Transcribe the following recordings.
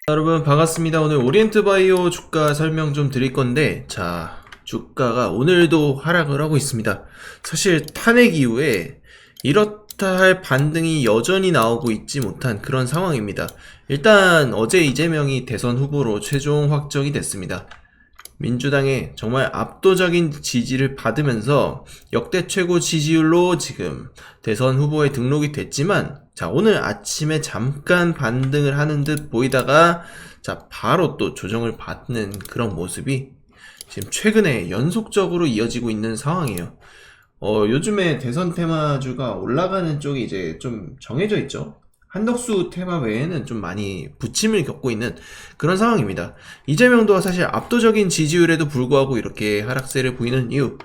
여러분 반갑습니다. 오늘 오리엔트 바이오 주가 설명 좀 드릴 건데, 자, 주가가 오늘도 하락을 하고 있습니다. 사실 탄핵 이후에 이렇다 할 반등이 여전히 나오고 있지 못한 그런 상황입니다. 일단 어제 이재명이 대선 후보로 최종 확정이 됐습니다. 민주당의 정말 압도적인 지지를 받으면서 역대 최고 지지율로 지금 대선 후보에 등록이 됐지만, 자, 오늘 아침에 잠깐 반등을 하는 듯 보이다가 자, 바로 또 조정을 받는 그런 모습이 지금 최근에 연속적으로 이어지고 있는 상황이에요. 요즘에 대선 테마주가 올라가는 쪽이 이제 좀 정해져 있죠. 한덕수 테마 외에는 좀 많이 부침을 겪고 있는 그런 상황입니다. 이재명도 사실 압도적인 지지율에도 불구하고 이렇게 하락세를 보이는 이유,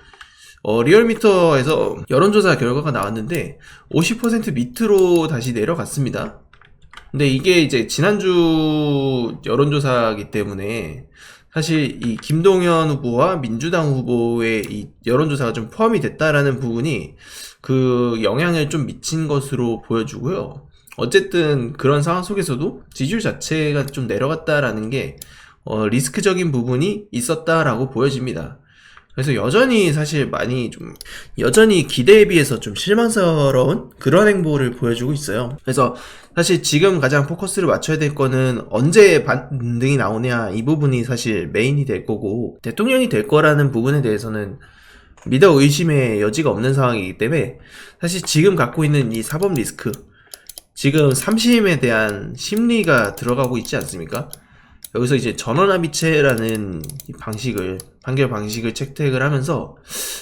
리얼미터에서 여론조사 결과가 나왔는데 50% 밑으로 다시 내려갔습니다. 근데 이게 이제 지난주 여론조사이기 때문에 사실 이 김동연 후보와 민주당 후보의 이 여론조사가 좀 포함이 됐다라는 부분이 그 영향을 좀 미친 것으로 보여주고요. 어쨌든 그런 상황 속에서도 지지율 자체가 좀 내려갔다라는 게 리스크적인 부분이 있었다라고 보여집니다. 그래서 여전히 사실 여전히 기대에 비해서 좀 실망스러운 그런 행보를 보여주고 있어요. 그래서 사실 지금 가장 포커스를 맞춰야 될 거는 언제 반등이 나오냐, 이 부분이 사실 메인이 될 거고, 대통령이 될 거라는 부분에 대해서는 믿어 의심의 여지가 없는 상황이기 때문에 사실 지금 갖고 있는 이 사법 리스크, 지금 3심에 대한 심리가 들어가고 있지 않습니까? 여기서 이제 전원합의체라는 판결 방식을 채택을 하면서,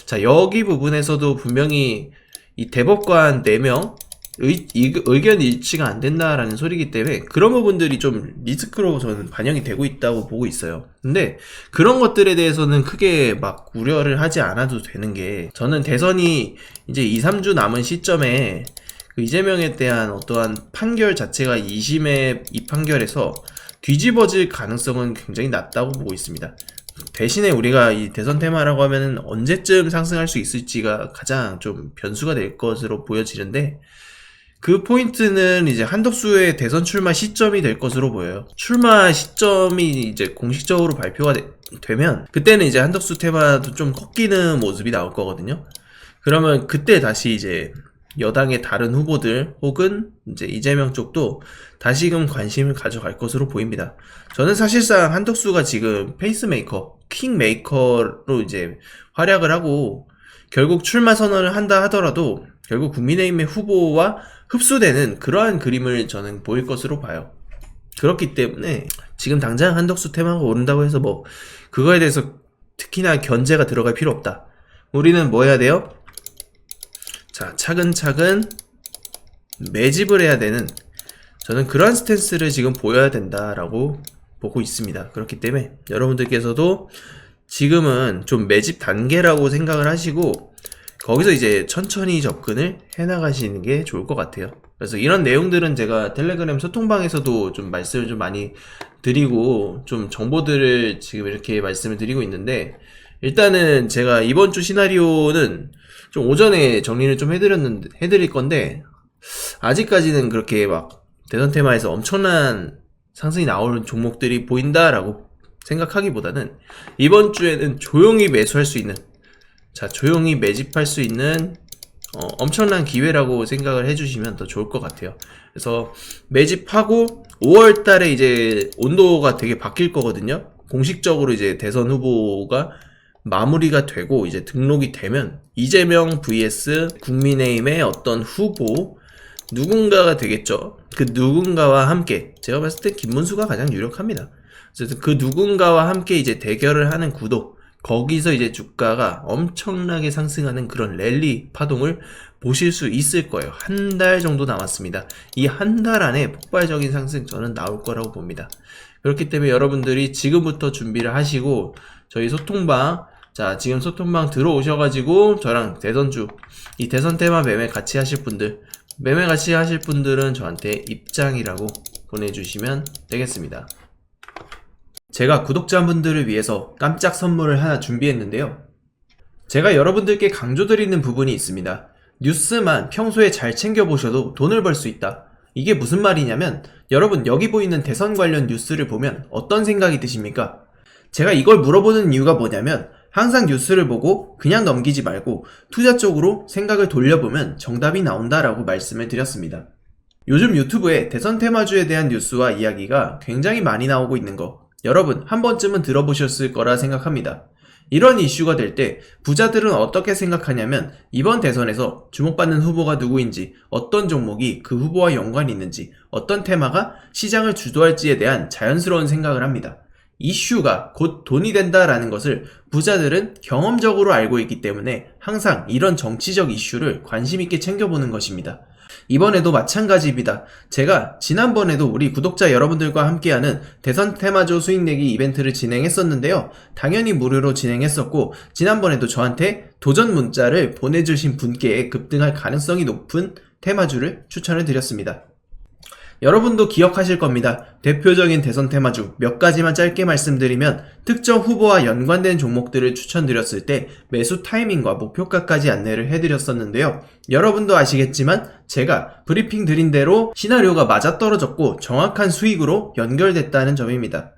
자, 여기 부분에서도 분명히 이 대법관 4명 의견 일치가 안 된다라는 소리이기 때문에 그런 부분들이 좀 리스크로 저는 반영이 되고 있다고 보고 있어요. 근데 그런 것들에 대해서는 크게 막 우려를 하지 않아도 되는 게, 저는 대선이 이제 2, 3주 남은 시점에 그 이재명에 대한 어떠한 판결 자체가 2심의 이 판결에서 뒤집어질 가능성은 굉장히 낮다고 보고 있습니다. 대신에 우리가 이 대선 테마라고 하면은 언제쯤 상승할 수 있을지가 가장 좀 변수가 될 것으로 보여지는데, 그 포인트는 이제 한덕수의 대선 출마 시점이 될 것으로 보여요. 출마 시점이 이제 공식적으로 발표가 되면 그때는 이제 한덕수 테마도 좀 꺾이는 모습이 나올 거거든요. 그러면 그때 다시 이제 여당의 다른 후보들 혹은 이제 이재명 쪽도 다시금 관심을 가져갈 것으로 보입니다. 저는 사실상 한덕수가 지금 페이스메이커, 킹메이커로 이제 활약을 하고 결국 출마 선언을 한다 하더라도 결국 국민의힘의 후보와 흡수되는 그러한 그림을 저는 보일 것으로 봐요. 그렇기 때문에 지금 당장 한덕수 테마가 오른다고 해서 뭐 그거에 대해서 특히나 견제가 들어갈 필요 없다. 우리는 뭐 해야 돼요? 자, 차근차근 매집을 해야 되는, 저는 그런 스탠스를 지금 보여야 된다라고 보고 있습니다. 그렇기 때문에 여러분들께서도 지금은 좀 매집 단계라고 생각을 하시고 거기서 이제 천천히 접근을 해나가시는 게 좋을 것 같아요. 그래서 이런 내용들은 제가 텔레그램 소통방에서도 좀 말씀을 좀 많이 드리고 좀 정보들을 지금 이렇게 말씀을 드리고 있는데, 일단은 제가 이번 주 시나리오는 좀 오전에 정리를 좀 해드릴 건데, 아직까지는 그렇게 막 대선 테마에서 엄청난 상승이 나오는 종목들이 보인다라고 생각하기보다는 이번 주에는 조용히 매수할 수 있는, 자, 조용히 매집할 수 있는 엄청난 기회라고 생각을 해주시면 더 좋을 것 같아요. 그래서 매집하고 5월 달에 이제 온도가 되게 바뀔 거거든요. 공식적으로 이제 대선 후보가 마무리가 되고 이제 등록이 되면 이재명 vs 국민의힘의 어떤 후보 누군가가 되겠죠. 그 누군가와 함께, 제가 봤을 때 김문수가 가장 유력합니다. 그래서 그 누군가와 함께 이제 대결을 하는 구도, 거기서 이제 주가가 엄청나게 상승하는 그런 랠리 파동을 보실 수 있을 거예요. 한 달 정도 남았습니다. 이 한 달 안에 폭발적인 상승 저는 나올 거라고 봅니다. 그렇기 때문에 여러분들이 지금부터 준비를 하시고 저희 소통방, 자, 지금 소통방 들어오셔가지고 저랑 대선주, 이 대선 테마 매매 같이 하실 분들은 저한테 입장이라고 보내주시면 되겠습니다. 제가 구독자분들을 위해서 깜짝 선물을 하나 준비했는데요. 제가 여러분들께 강조드리는 부분이 있습니다. 뉴스만 평소에 잘 챙겨보셔도 돈을 벌 수 있다. 이게 무슨 말이냐면 여러분, 여기 보이는 대선 관련 뉴스를 보면 어떤 생각이 드십니까? 제가 이걸 물어보는 이유가 뭐냐면 항상 뉴스를 보고 그냥 넘기지 말고 투자 쪽으로 생각을 돌려보면 정답이 나온다라고 말씀을 드렸습니다. 요즘 유튜브에 대선 테마주에 대한 뉴스와 이야기가 굉장히 많이 나오고 있는 거 여러분 한 번쯤은 들어보셨을 거라 생각합니다. 이런 이슈가 될 때 부자들은 어떻게 생각하냐면 이번 대선에서 주목받는 후보가 누구인지, 어떤 종목이 그 후보와 연관이 있는지, 어떤 테마가 시장을 주도할지에 대한 자연스러운 생각을 합니다. 이슈가 곧 돈이 된다라는 것을 부자들은 경험적으로 알고 있기 때문에 항상 이런 정치적 이슈를 관심 있게 챙겨보는 것입니다. 이번에도 마찬가지입니다. 제가 지난번에도 우리 구독자 여러분들과 함께하는 대선 테마주 수익내기 이벤트를 진행했었는데요. 당연히 무료로 진행했었고 지난번에도 저한테 도전 문자를 보내주신 분께 급등할 가능성이 높은 테마주를 추천을 드렸습니다. 여러분도 기억하실 겁니다. 대표적인 대선 테마주 몇 가지만 짧게 말씀드리면 특정 후보와 연관된 종목들을 추천드렸을 때 매수 타이밍과 목표가까지 안내를 해드렸었는데요. 여러분도 아시겠지만 제가 브리핑 드린 대로 시나리오가 맞아떨어졌고 정확한 수익으로 연결됐다는 점입니다.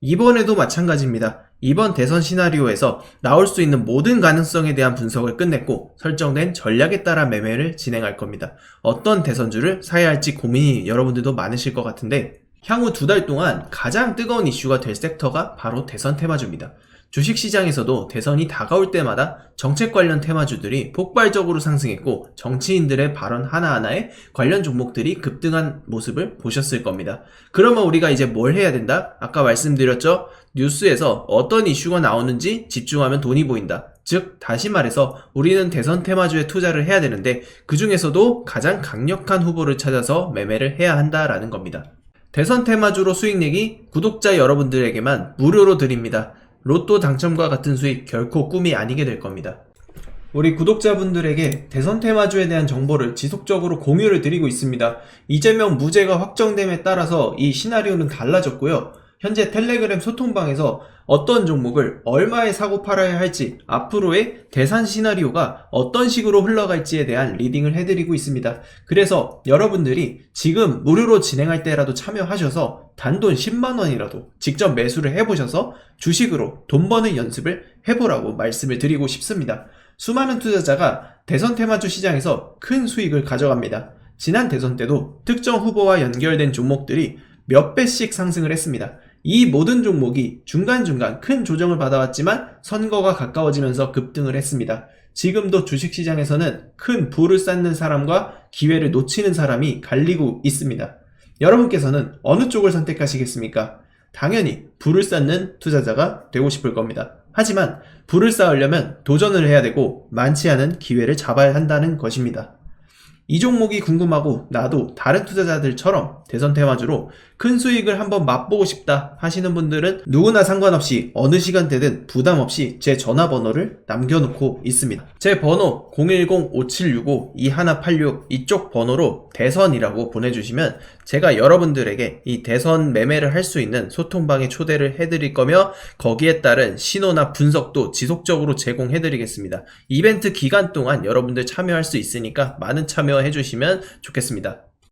이번에도 마찬가지입니다. 이번 대선 시나리오에서 나올 수 있는 모든 가능성에 대한 분석을 끝냈고 설정된 전략에 따라 매매를 진행할 겁니다. 어떤 대선주를 사야 할지 고민이 여러분들도 많으실 것 같은데 향후 2달 동안 가장 뜨거운 이슈가 될 섹터가 바로 대선 테마주입니다. 주식시장에서도 대선이 다가올 때마다 정책 관련 테마주들이 폭발적으로 상승했고 정치인들의 발언 하나하나에 관련 종목들이 급등한 모습을 보셨을 겁니다. 그러면 우리가 이제 뭘 해야 된다? 아까 말씀드렸죠? 뉴스에서 어떤 이슈가 나오는지 집중하면 돈이 보인다. 즉 다시 말해서 우리는 대선 테마주에 투자를 해야 되는데 그 중에서도 가장 강력한 후보를 찾아서 매매를 해야 한다라는 겁니다. 대선 테마주로 수익내기 구독자 여러분들에게만 무료로 드립니다. 로또 당첨과 같은 수익 결코 꿈이 아니게 될 겁니다. 우리 구독자분들에게 대선 테마주에 대한 정보를 지속적으로 공유를 드리고 있습니다. 이재명 무죄가 확정됨에 따라서 이 시나리오는 달라졌고요. 현재 텔레그램 소통방에서 어떤 종목을 얼마에 사고 팔아야 할지, 앞으로의 대선 시나리오가 어떤 식으로 흘러갈지에 대한 리딩을 해드리고 있습니다. 그래서 여러분들이 지금 무료로 진행할 때라도 참여하셔서 단돈 10만원이라도 직접 매수를 해보셔서 주식으로 돈 버는 연습을 해보라고 말씀을 드리고 싶습니다. 수많은 투자자가 대선 테마주 시장에서 큰 수익을 가져갑니다. 지난 대선 때도 특정 후보와 연결된 종목들이 몇 배씩 상승을 했습니다. 이 모든 종목이 중간중간 큰 조정을 받아왔지만 선거가 가까워지면서 급등을 했습니다. 지금도 주식시장에서는 큰 부를 쌓는 사람과 기회를 놓치는 사람이 갈리고 있습니다. 여러분께서는 어느 쪽을 선택하시겠습니까? 당연히 부를 쌓는 투자자가 되고 싶을 겁니다. 하지만 부를 쌓으려면 도전을 해야 되고 많지 않은 기회를 잡아야 한다는 것입니다. 이 종목이 궁금하고 나도 다른 투자자들처럼 대선 테마주로 큰 수익을 한번 맛보고 싶다 하시는 분들은 누구나 상관없이 어느 시간대든 부담 없이 제 전화번호를 남겨놓고 있습니다. 제 번호 010-5765-2186 이쪽 번호로 대선이라고 보내주시면 제가 여러분들에게 이 대선 매매를 할 수 있는 소통방에 초대를 해드릴 거며 거기에 따른 신호나 분석도 지속적으로 제공해드리겠습니다. 이벤트 기간 동안 여러분들 참여할 수 있으니까 많은 참여해주시면 좋겠습니다.